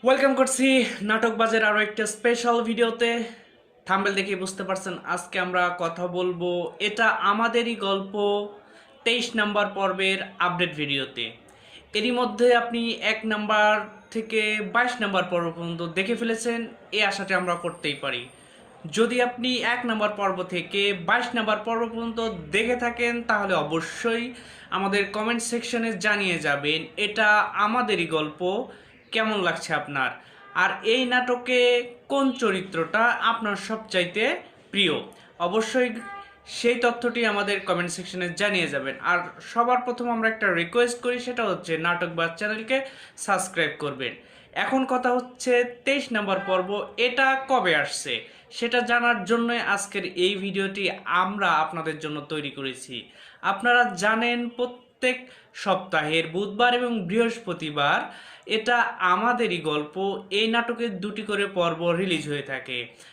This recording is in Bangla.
ওয়েলকাম করছি নাটক বাজের আরো একটা স্পেশাল ভিডিওতে। থাম্বনেল দেখে বুঝতে পারছেন আজকে আমরা কথা বলবো এটা আমাদেরই গল্প 23 নম্বর পর্বের আপডেট ভিডিওতে। এরই মধ্যে আপনি 1 নাম্বার থেকে 22 নম্বর পর্ব পর্যন্ত দেখে ফেলেছেন, এই আশাটা আমরা করতেই পারি। যদি আপনি 1 নম্বর পর্ব থেকে 22 নম্বর পর্ব পর্যন্ত দেখে থাকেন তাহলে অবশ্যই আমাদের কমেন্ট সেকশনে জানিয়ে যাবেন এটা আমাদেরই গল্প কেমন লাগছে আপনার, আর এই নাটকে কোন চরিত্রটা আপনার সবচাইতে প্রিয়। অবশ্যই সেই তথ্যটি আমাদের কমেন্ট সেকশনে জানিয়ে যাবেন। আর সবার প্রথম আমরা একটা রিকোয়েস্ট করি, সেটা হচ্ছে নাটকবাজ চ্যানেলকে সাবস্ক্রাইব করবেন। এখন কথা হচ্ছে 23 নম্বর পর্ব এটা কবে আসছে সেটা জানার জন্যই আজকের এই ভিডিওটি আমরা আপনাদের জন্য তৈরি করেছি। আপনারা জানেন প্রত্যেক সপ্তাহের বুধবার এবং বৃহস্পতিবার এটা আমাদেরই গল্প এই নাটকের দুটি করে পর্ব রিলিজ হয়ে থাকে।